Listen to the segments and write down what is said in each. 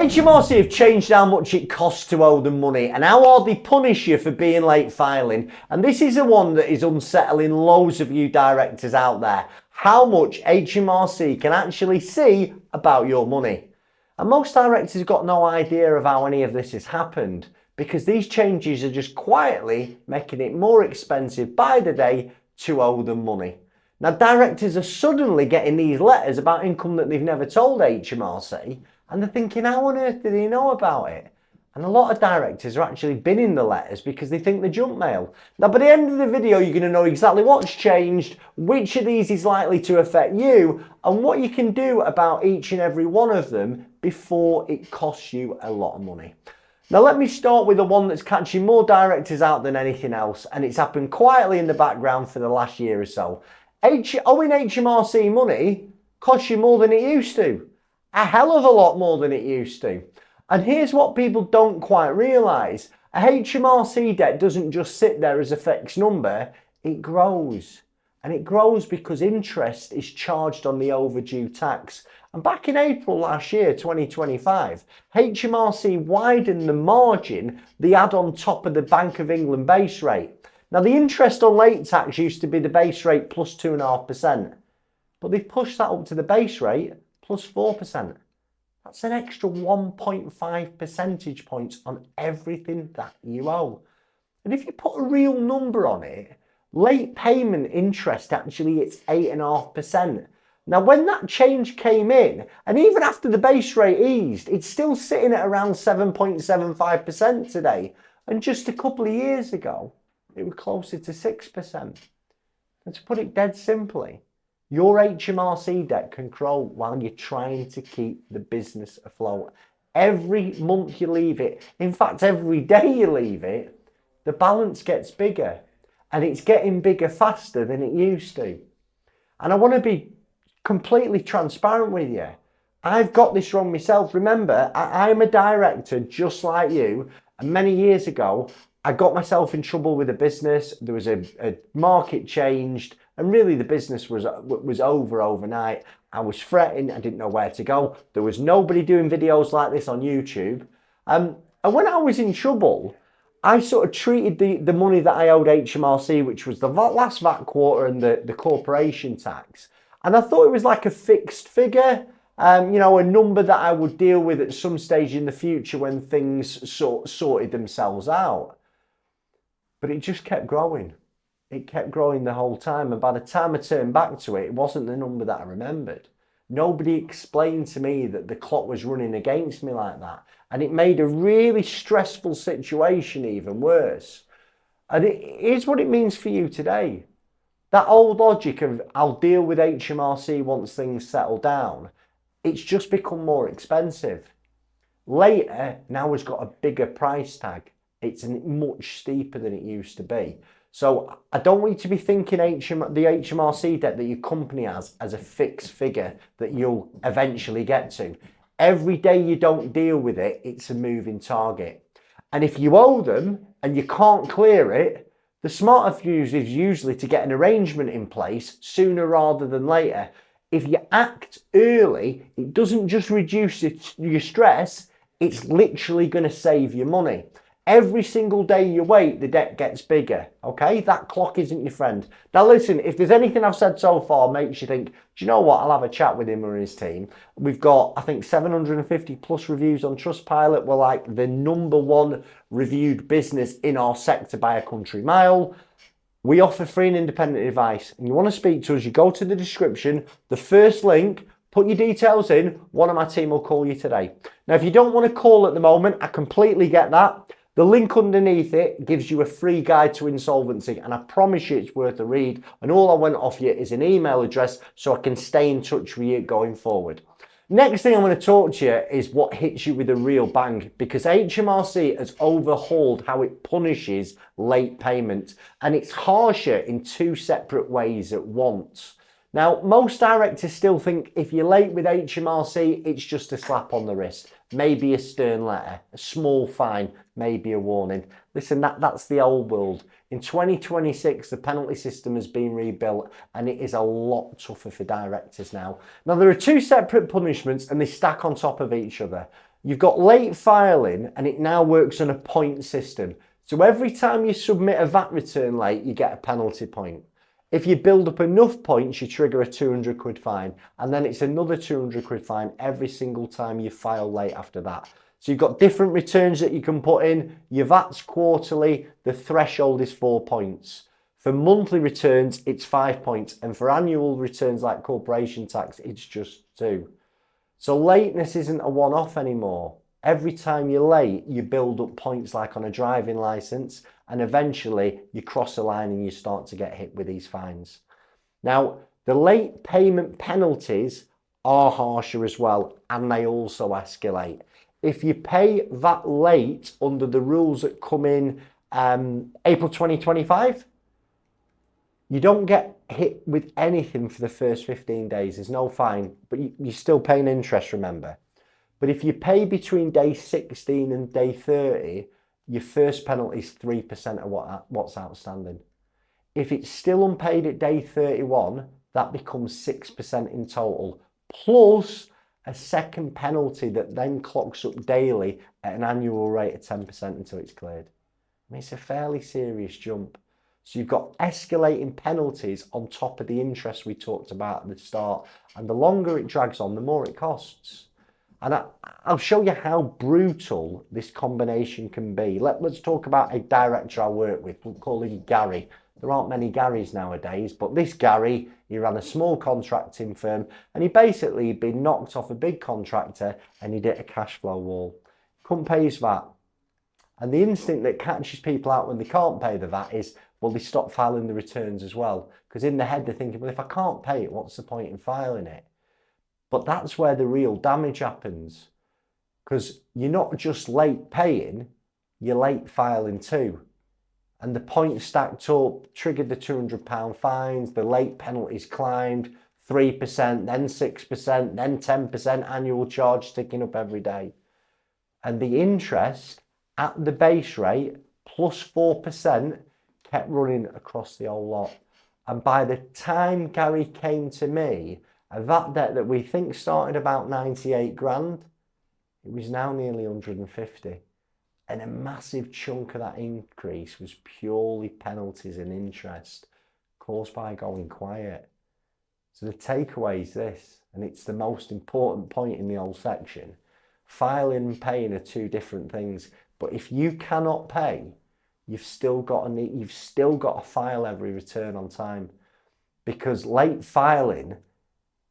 HMRC have changed how much it costs to owe them money and how hard they punish you for being late filing. And this is the one that is unsettling loads of you directors out there. How much HMRC can actually see about your money. And most directors have got no idea of how any of this has happened, because these changes are just quietly making it more expensive by the day to owe them money. Now, directors are suddenly getting these letters about income that they've never told HMRC, and they're thinking, how on earth do they know about it? And a lot of directors are actually binning the letters because they think they're junk mail. Now, by the end of the video, you're going to know exactly what's changed, which of these is likely to affect you, and what you can do about each and every one of them before it costs you a lot of money. Now, let me start with the one that's catching more directors out than anything else, and it's happened quietly in the background for the last year or so. Owing HMRC money costs you more than it used to. A hell of a lot more than it used to. And here's what people don't quite realise. A HMRC debt doesn't just sit there as a fixed number, it grows. And it grows because interest is charged on the overdue tax. And back in April last year, 2025, HMRC widened the margin they had on top of the Bank of England base rate. Now, the interest on late tax used to be the base rate plus 2.5%, but they've pushed that up to the base rate plus 4%. That's an extra 1.5 percentage points on everything that you owe. And if you put a real number on it, late payment interest actually hits 8.5%. Now, when that change came in, and even after the base rate eased, it's still sitting at around 7.75% today. And just a couple of years ago, it was closer to 6%. And to put it dead simply, your HMRC debt can grow while you're trying to keep the business afloat. Every month you leave it, in fact, every day you leave it, the balance gets bigger. And it's getting bigger faster than it used to. And I want to be completely transparent with you. I've got this wrong myself. Remember, I'm a director just like you. And many years ago, I got myself in trouble with a business. There was a market changed. And really the business was over overnight. I was fretting, I didn't know where to go. There was nobody doing videos like this on YouTube. And when I was in trouble, I sort of treated the money that I owed HMRC, which was the last VAT quarter and the corporation tax. And I thought it was like a fixed figure, a number that I would deal with at some stage in the future when things sorted themselves out. But it just kept growing. It kept growing the whole time, and by the time I turned back to it, it wasn't the number that I remembered. Nobody explained to me that the clock was running against me like that, and it made a really stressful situation even worse. And here's what it means for you today. That old logic of I'll deal with HMRC once things settle down, it's just become more expensive. Later now has got a bigger price tag. It's much steeper than it used to be. So I don't want you to be thinking the HMRC debt that your company has as a fixed figure that you'll eventually get to. Every day you don't deal with it, it's a moving target. And if you owe them and you can't clear it, the smarter view is usually to get an arrangement in place sooner rather than later. If you act early, it doesn't just reduce your stress, it's literally going to save you money. Every single day you wait, the debt gets bigger, okay? That clock isn't your friend. Now listen, if there's anything I've said so far makes you think, do you know what, I'll have a chat with him or his team. We've got, I think, 750 plus reviews on Trustpilot. We're like the #1 reviewed business in our sector by a country mile. We offer free and independent advice. And you want to speak to us, you go to the description, the first link, put your details in, one of my team will call you today. Now, if you don't want to call at the moment, I completely get that. The link underneath it gives you a free guide to insolvency, and I promise you it's worth a read. And all I want off you is an email address so I can stay in touch with you going forward. Next thing I'm going to talk to you is what hits you with a real bang, because HMRC has overhauled how it punishes late payment, and it's harsher in 2 separate ways at once. Now, most directors still think if you're late with HMRC, it's just a slap on the wrist, maybe a stern letter, a small fine, maybe a warning. Listen, that's the old world. In 2026, the penalty system has been rebuilt and it is a lot tougher for directors now. Now, there are 2 separate punishments and they stack on top of each other. You've got late filing, and it now works on a point system. So every time you submit a VAT return late, you get a penalty point. If you build up enough points, you trigger a 200 quid fine, and then it's another 200 quid fine every single time you file late after that. So you've got different returns that you can put in. Your VAT's quarterly, the threshold is 4 points. For monthly returns, it's 5 points. And for annual returns like corporation tax, it's just 2. So lateness isn't a one-off anymore. Every time you're late, you build up points like on a driving licence, and eventually you cross a line and you start to get hit with these fines. Now, the late payment penalties are harsher as well, and they also escalate. If you pay that late under the rules that come in April 2025, you don't get hit with anything for the first 15 days. There's no fine, but you're still paying interest, remember. But if you pay between day 16 and day 30, your first penalty is 3% of what's outstanding. If it's still unpaid at day 31, that becomes 6% in total, plus a second penalty that then clocks up daily at an annual rate of 10% until it's cleared. I mean, it's a fairly serious jump. So you've got escalating penalties on top of the interest we talked about at the start. And the longer it drags on, the more it costs. And I'll show you how brutal this combination can be. Let's talk about a director I work with. We'll call him Gary. There aren't many Garys nowadays, but this Gary, he ran a small contracting firm, and he basically had been knocked off a big contractor and he'd hit a cash flow wall. Couldn't pay his VAT. And the instinct that catches people out when they can't pay the VAT is, well, they stop filing the returns as well. Because in their head, they're thinking, well, if I can't pay it, what's the point in filing it? But that's where the real damage happens. Because you're not just late paying, you're late filing too. And the points stacked up, triggered the £200 fines, the late penalties climbed, 3%, then 6%, then 10% annual charge ticking up every day. And the interest at the base rate plus 4% kept running across the whole lot. And by the time Gary came to me, a VAT debt that we think started about 98 grand, it was now nearly 150. And a massive chunk of that increase was purely penalties and interest caused by going quiet. So the takeaway is this, and it's the most important point in the whole section. Filing and paying are two different things. But if you cannot pay, you've still got to file every return on time, because late filing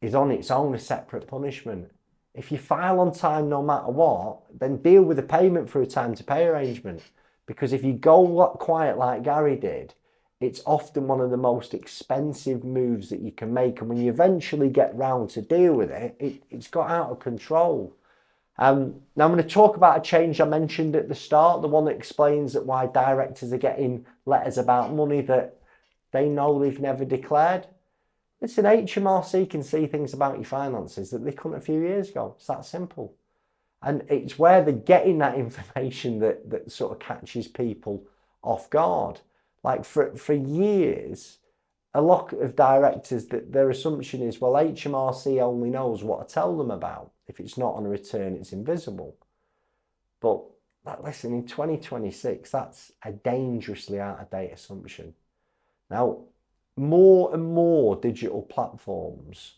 is on its own a separate punishment. If you file on time no matter what, then deal with the payment for a time to pay arrangement. Because if you go quiet like Gary did, it's often one of the most expensive moves that you can make. And when you eventually get round to deal with it, it's got out of control. Now I'm going to talk about a change I mentioned at the start, the one that explains that why directors are getting letters about money that they know they've never declared. Listen, HMRC can see things about your finances that they couldn't a few years ago. It's that simple. And it's where they're getting that information that sort of catches people off guard. Like for years, a lot of directors, that their assumption is, well, HMRC only knows what I tell them about. If it's not on a return, it's invisible. But listen, in 2026, that's a dangerously out-of-date assumption. Now, more and more digital platforms,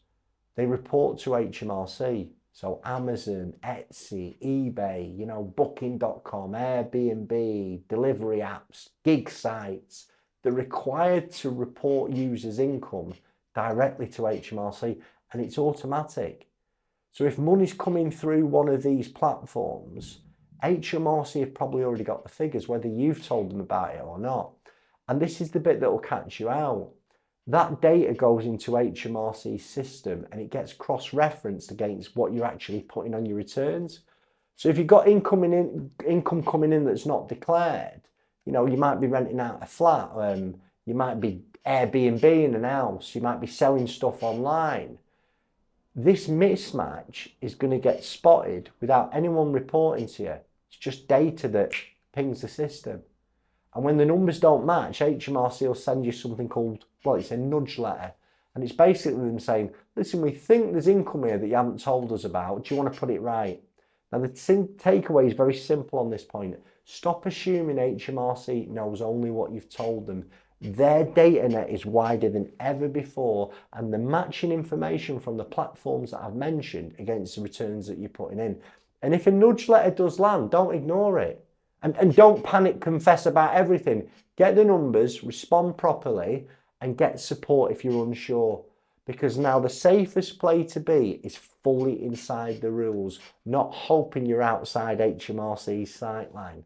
they report to HMRC. So Amazon, Etsy, eBay, Booking.com, Airbnb, delivery apps, gig sites, they're required to report users' income directly to HMRC, and it's automatic. So if money's coming through one of these platforms, HMRC have probably already got the figures, whether you've told them about it or not. And this is the bit that will catch you out. That data goes into HMRC's system and it gets cross-referenced against what you're actually putting on your returns. So if you've got income coming in that's not declared, you might be renting out a flat, you might be Airbnb in an house, you might be selling stuff online. This mismatch is going to get spotted without anyone reporting to you. It's just data that pings the system. And when the numbers don't match, HMRC will send you something called, it's a nudge letter. And it's basically them saying, listen, we think there's income here that you haven't told us about. Do you want to put it right? Now, the takeaway is very simple on this point. Stop assuming HMRC knows only what you've told them. Their data net is wider than ever before, and the matching information from the platforms that I've mentioned against the returns that you're putting in. And if a nudge letter does land, don't ignore it. And don't panic confess about everything. Get the numbers, respond properly, and get support if you're unsure. Because now the safest play to be is fully inside the rules, not hoping you're outside HMRC's sightline.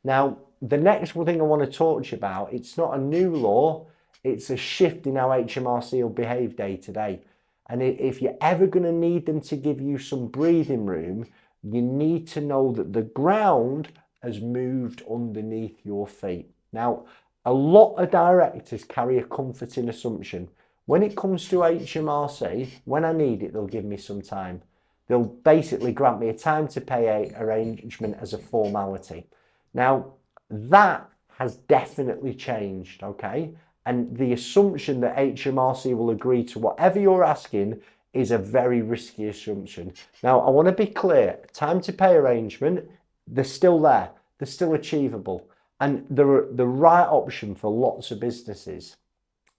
Now, the next thing I want to talk to you about, it's not a new law, it's a shift in how HMRC will behave day to day. And if you're ever going to need them to give you some breathing room, you need to know that the ground has moved underneath your feet. Now, a lot of directors carry a comforting assumption. When it comes to HMRC, when I need it, they'll give me some time. They'll basically grant me a time to pay arrangement as a formality. Now, that has definitely changed, okay? And the assumption that HMRC will agree to whatever you're asking is a very risky assumption. Now, I want to be clear, time to pay arrangement, they're still there, they're still achievable, and they're the right option for lots of businesses.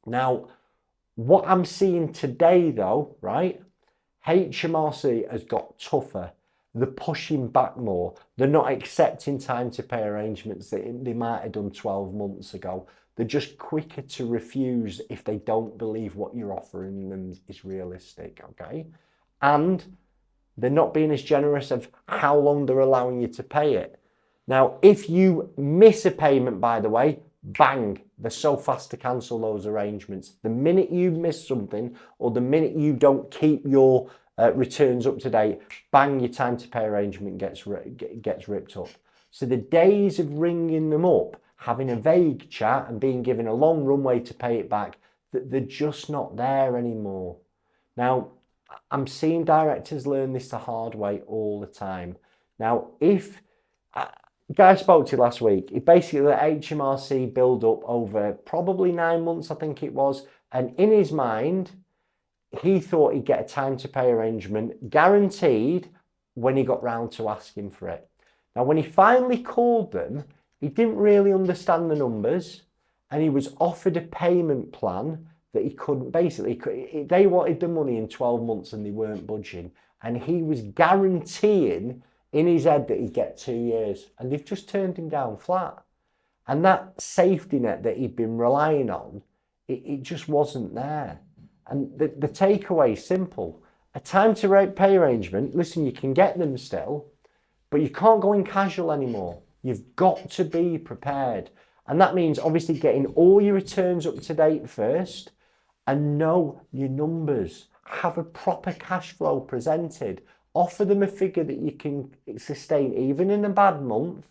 Now, what I'm seeing today though, right, HMRC has got tougher. They're pushing back more. They're not accepting time to pay arrangements that they might have done 12 months ago. They're just quicker to refuse if they don't believe what you're offering them is realistic, okay? And they're not being as generous of how long they're allowing you to pay it. Now, if you miss a payment, by the way, bang, they're so fast to cancel those arrangements. The minute you miss something or the minute you don't keep your returns up to date, bang, your time to pay arrangement gets ripped up. So the days of ringing them up, having a vague chat and being given a long runway to pay it back, they're just not there anymore. Now, I'm seeing directors learn this the hard way all the time. Now, if guy I spoke to last week, he basically let HMRC build up over probably 9 months, I think it was, and in his mind, he thought he'd get a time to pay arrangement guaranteed when he got round to asking for it. Now, when he finally called them, he didn't really understand the numbers and he was offered a payment plan that he couldn't, basically, they wanted the money in 12 months and they weren't budging. And he was guaranteeing in his head that he'd get 2 years, and they've just turned him down flat. And that safety net that he'd been relying on, it just wasn't there. And the takeaway is simple. A time to pay arrangement, listen, you can get them still, but you can't go in casual anymore. You've got to be prepared. And that means obviously getting all your returns up to date first and know your numbers. Have a proper cash flow presented. Offer them a figure that you can sustain even in a bad month,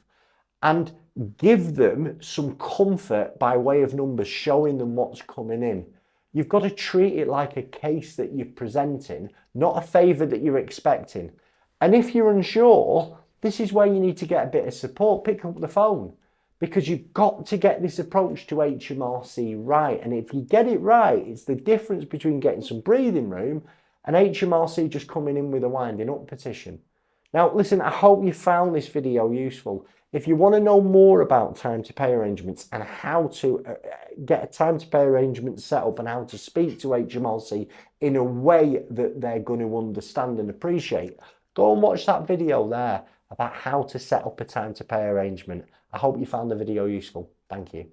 and give them some comfort by way of numbers, showing them what's coming in. You've got to treat it like a case that you're presenting, not a favour that you're expecting. And if you're unsure, this is where you need to get a bit of support. Pick up the phone, because you've got to get this approach to HMRC right. And if you get it right, it's the difference between getting some breathing room and HMRC just coming in with a winding up petition. Now, listen, I hope you found this video useful. If you want to know more about time to pay arrangements and how to get a time to pay arrangement set up and how to speak to HMRC in a way that they're going to understand and appreciate, go and watch that video there about how to set up a time to pay arrangement. I hope you found the video useful. Thank you.